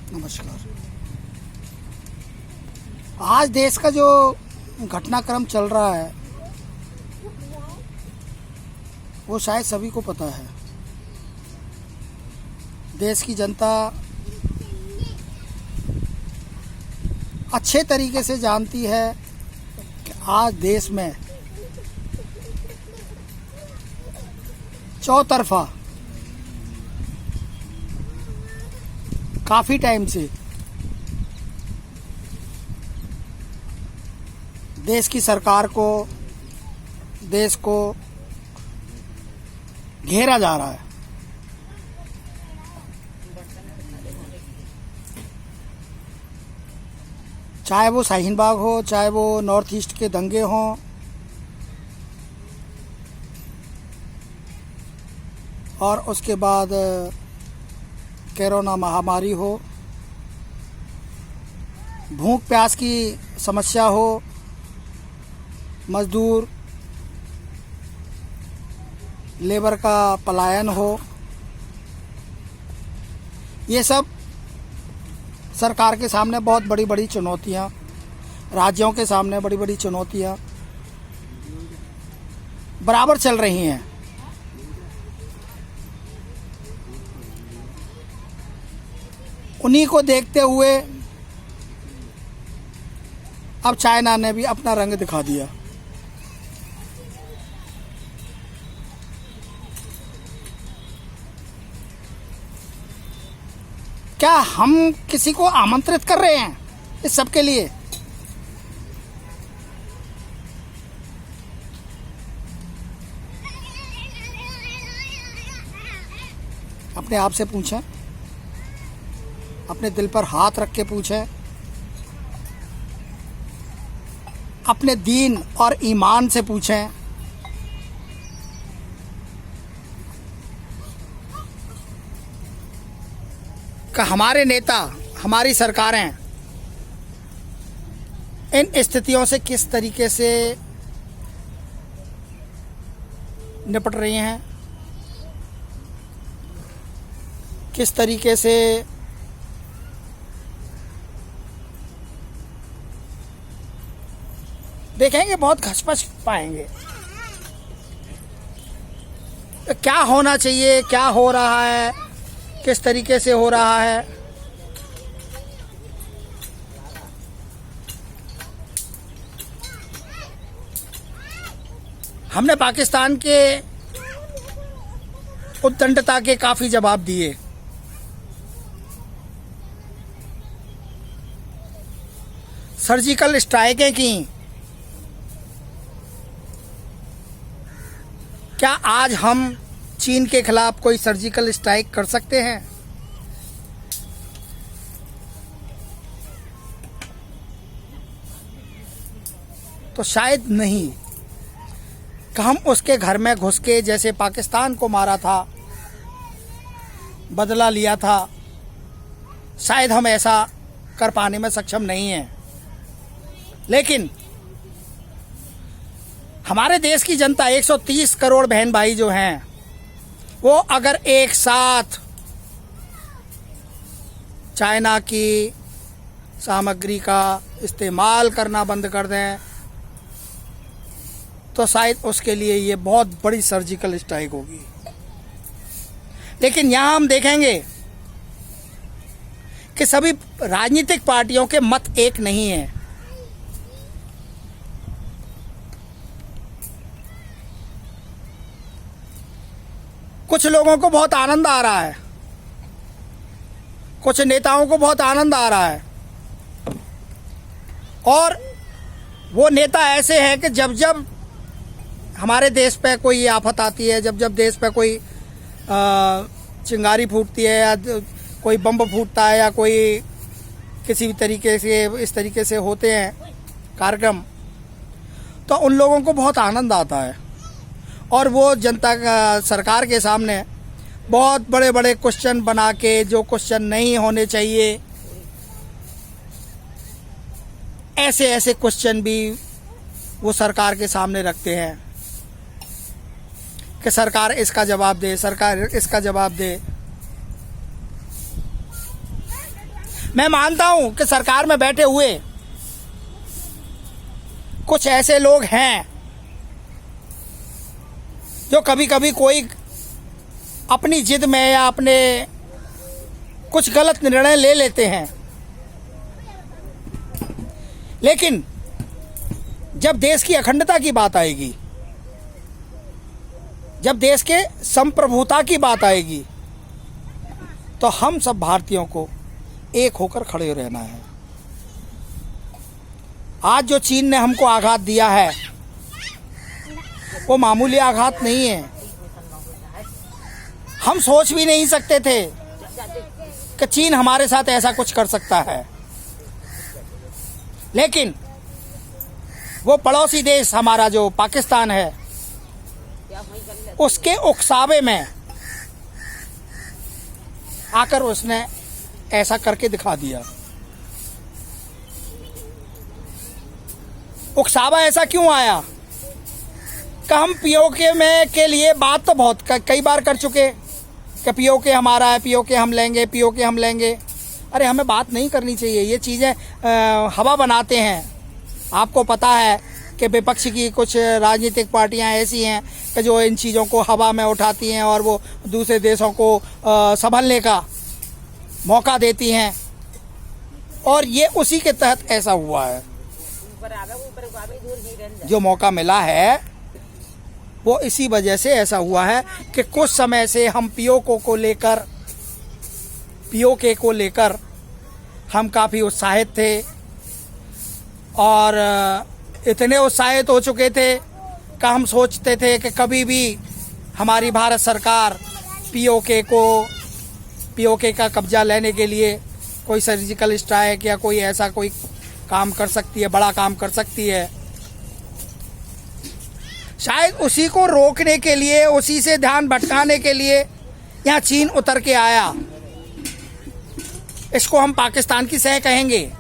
नमस्कार। आज देश का जो घटनाक्रम चल रहा है वो शायद सभी को पता है। देश की जनता अच्छे तरीके से जानती है कि आज देश में चौतरफा काफ़ी टाइम से देश की सरकार को, देश को घेरा जा रहा है। चाहे वो शाहीन बाग हो, चाहे वो नॉर्थ ईस्ट के दंगे हों, और उसके बाद कोरोना महामारी हो, भूख प्यास की समस्या हो, मजदूर लेबर का पलायन हो, ये सब सरकार के सामने बहुत बड़ी बड़ी चुनौतियां, राज्यों के सामने बड़ी बड़ी चुनौतियां बराबर चल रही हैं। उन्हीं को देखते हुए अब चाइना ने भी अपना रंग दिखा दिया। क्या हम किसी को आमंत्रित कर रहे हैं इस सब के लिए? अपने आप से पूछें, अपने दिल पर हाथ रख के पूछें, अपने दीन और ईमान से पूछें कि हमारे नेता, हमारी सरकारें इन स्थितियों से किस तरीके से निपट रही हैं, किस तरीके से देखेंगे। बहुत घसपच पाएंगे तो क्या होना चाहिए, क्या हो रहा है, किस तरीके से हो रहा है। हमने पाकिस्तान के उद्दंडता के काफी जवाब दिए। सर्जिकल स्ट्राइकें की। क्या आज हम चीन के खिलाफ कोई सर्जिकल स्ट्राइक कर सकते हैं? तो शायद नहीं। कि हम उसके घर में घुस के जैसे पाकिस्तान को मारा था, बदला लिया था, शायद हम ऐसा कर पाने में सक्षम नहीं हैं। लेकिन हमारे देश की जनता 130 करोड़ बहन भाई जो हैं, वो अगर एक साथ चाइना की सामग्री का इस्तेमाल करना बंद कर दें तो शायद उसके लिए ये बहुत बड़ी सर्जिकल स्ट्राइक होगी। लेकिन यहाँ हम देखेंगे कि सभी राजनीतिक पार्टियों के मत एक नहीं हैं। कुछ लोगों को बहुत आनंद आ रहा है, कुछ नेताओं को बहुत आनंद आ रहा है, और वो नेता ऐसे हैं कि जब जब हमारे देश पे कोई आफत आती है, जब जब देश पे कोई चिंगारी फूटती है या कोई बम फूटता है या कोई किसी भी तरीके से इस तरीके से होते हैं कार्यक्रम, तो उन लोगों को बहुत आनंद आता है और वो जनता का सरकार के सामने बहुत बड़े बड़े क्वेश्चन बना के, जो क्वेश्चन नहीं होने चाहिए, ऐसे ऐसे क्वेश्चन भी वो सरकार के सामने रखते हैं कि सरकार इसका जवाब दे, सरकार इसका जवाब दे। मैं मानता हूं कि सरकार में बैठे हुए कुछ ऐसे लोग हैं जो कभी कभी कोई अपनी जिद में या अपने कुछ गलत निर्णय ले लेते हैं, लेकिन जब देश की अखंडता की बात आएगी, जब देश के संप्रभुता की बात आएगी, तो हम सब भारतीयों को एक होकर खड़े रहना है। आज जो चीन ने हमको आघात दिया है वो मामूली आघात नहीं है। हम सोच भी नहीं सकते थे कि चीन हमारे साथ ऐसा कुछ कर सकता है, लेकिन वो पड़ोसी देश हमारा जो पाकिस्तान है, उसके उकसावे में आकर उसने ऐसा करके दिखा दिया। उकसावा ऐसा क्यों आया कि हम पीओके में के लिए बात तो बहुत कई बार कर चुके कि पीओके हमारा है, पीओके हम लेंगे, पीओके हम लेंगे। अरे हमें बात नहीं करनी चाहिए, ये चीज़ें हवा बनाते हैं। आपको पता है कि विपक्ष की कुछ राजनीतिक पार्टियां ऐसी हैं कि जो इन चीज़ों को हवा में उठाती हैं और वो दूसरे देशों को संभलने का मौका देती हैं, और ये उसी के तहत ऐसा हुआ है। जो मौका मिला है वो इसी वजह से ऐसा हुआ है कि कुछ समय से हम पीओके को लेकर हम काफ़ी उत्साहित थे, और इतने उत्साहित हो चुके थे कि हम सोचते थे कि कभी भी हमारी भारत सरकार पीओके का कब्जा लेने के लिए कोई सर्जिकल स्ट्राइक या कोई ऐसा कोई काम कर सकती है, बड़ा काम कर सकती है। शायद उसी को रोकने के लिए, उसी से ध्यान भटकाने के लिए यहाँ चीन उतर के आया। इसको हम पाकिस्तान की सह कहेंगे,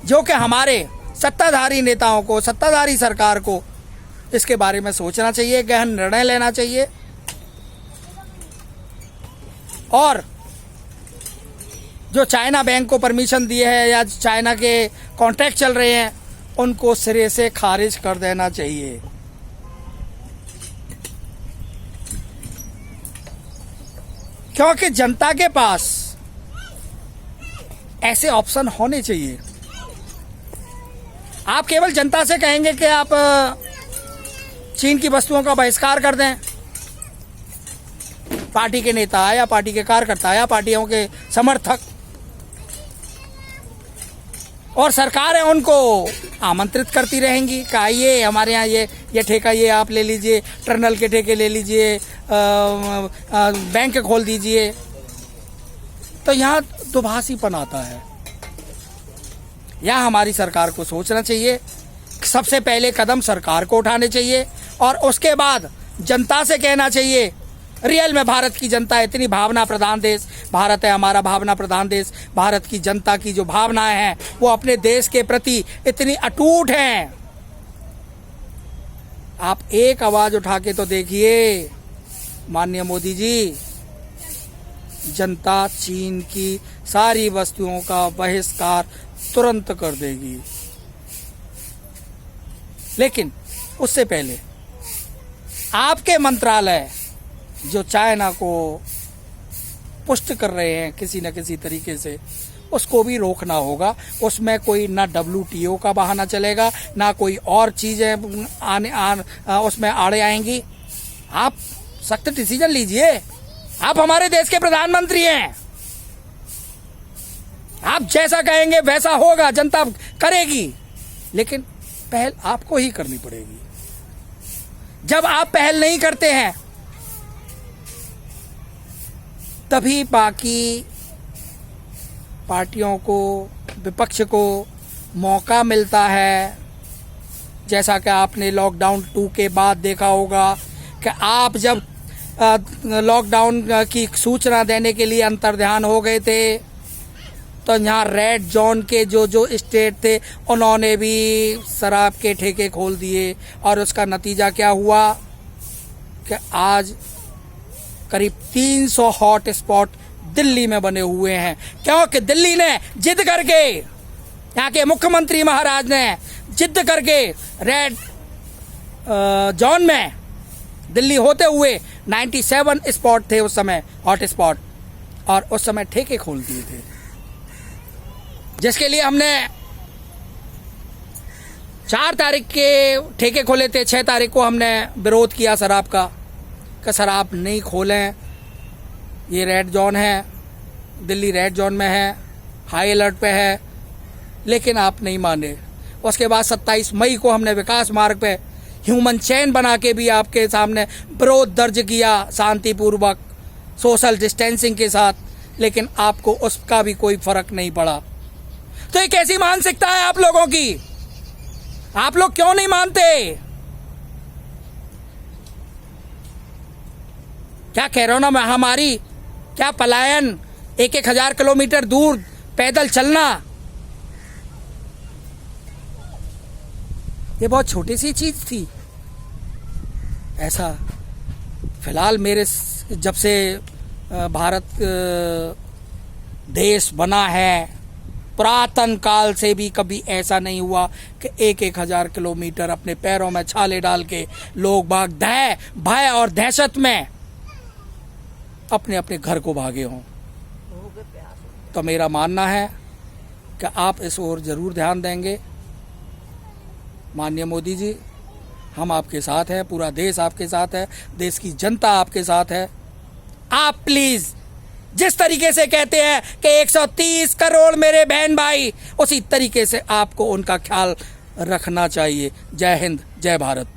जो कि हमारे सत्ताधारी नेताओं को, सत्ताधारी सरकार को इसके बारे में सोचना चाहिए, गहन निर्णय लेना चाहिए, और जो चाइना बैंक को परमिशन दी है या चाइना के कॉन्ट्रैक्ट चल रहे हैं उनको सिरे से खारिज कर देना चाहिए। क्योंकि जनता के पास ऐसे ऑप्शन होने चाहिए। आप केवल जनता से कहेंगे कि आप चीन की वस्तुओं का बहिष्कार कर दें, पार्टी के नेता या पार्टी के कार्यकर्ता या पार्टियों के समर्थक और सरकार है उनको आमंत्रित करती रहेंगी कि आइए हमारे यहाँ ये ठेका ये आप ले लीजिए, टर्नल के ठेके ले लीजिए, बैंक खोल दीजिए, तो यहाँ दुभाषीपन आता है। यहाँ हमारी सरकार को सोचना चाहिए, सबसे पहले कदम सरकार को उठाने चाहिए और उसके बाद जनता से कहना चाहिए। रियल में भारत की जनता इतनी भावना प्रधान देश, भारत है हमारा भावना प्रधान देश। भारत की जनता की जो भावनाएं हैं वो अपने देश के प्रति इतनी अटूट हैं। आप एक आवाज उठा के तो देखिए माननीय मोदी जी, जनता चीन की सारी वस्तुओं का बहिष्कार तुरंत कर देगी। लेकिन उससे पहले आपके मंत्रालय जो चाइना को पुष्ट कर रहे हैं किसी न किसी तरीके से, उसको भी रोकना होगा। उसमें कोई ना WTO का बहाना चलेगा, ना कोई और चीज़ें उसमें आड़े आएंगी। आप सख्त डिसीजन लीजिए। आप हमारे देश के प्रधानमंत्री हैं, आप जैसा कहेंगे वैसा होगा, जनता करेगी, लेकिन पहल आपको ही करनी पड़ेगी। जब आप पहल नहीं करते हैं तभी बाकी पार्टियों को, विपक्ष को मौका मिलता है। जैसा कि आपने लॉकडाउन 2 के बाद देखा होगा कि आप जब लॉकडाउन की सूचना देने के लिए अंतर्ध्यान हो गए थे तो यहाँ रेड जोन के जो स्टेट थे उन्होंने भी शराब के ठेके खोल दिए, और उसका नतीजा क्या हुआ कि आज करीब 300 हॉट स्पॉट दिल्ली में बने हुए हैं, क्योंकि दिल्ली ने जिद करके, यहाँ के मुख्यमंत्री महाराज ने जिद करके रेड जोन में दिल्ली होते हुए 97 स्पॉट थे उस समय, हॉट स्पॉट, और उस समय ठेके खोल दिए थे, जिसके लिए हमने 4 तारीख के ठेके खोले थे। 6 तारीख को हमने विरोध किया शराब का, कि शराब नहीं खोलें, ये रेड जोन है, दिल्ली रेड जोन में है, हाई अलर्ट पे है, लेकिन आप नहीं माने। उसके बाद 27 मई को हमने विकास मार्ग पे ह्यूमन चेन बना के भी आपके सामने विरोध दर्ज किया, शांतिपूर्वक सोशल डिस्टेंसिंग के साथ, लेकिन आपको उसका भी कोई फर्क नहीं पड़ा। तो ये कैसी मानसिकता है आप लोगों की? आप लोग क्यों नहीं मानते? क्या कोरोना महामारी, क्या पलायन, 1,000 किलोमीटर दूर पैदल चलना, ये बहुत छोटी सी चीज थी? ऐसा फिलहाल मेरे जब से भारत देश बना है, पुरातन काल से भी कभी ऐसा नहीं हुआ कि 1,000 किलोमीटर अपने पैरों में छाले डाल के लोग भाग भय और दहशत में अपने अपने घर को भागे हों। तो मेरा मानना है कि आप इस ओर जरूर ध्यान देंगे। माननीय मोदी जी, हम आपके साथ हैं, पूरा देश आपके साथ है, देश की जनता आपके साथ है। आप प्लीज जिस तरीके से कहते हैं कि 130 करोड़ मेरे बहन भाई, उसी तरीके से आपको उनका ख्याल रखना चाहिए। जय हिंद, जय भारत।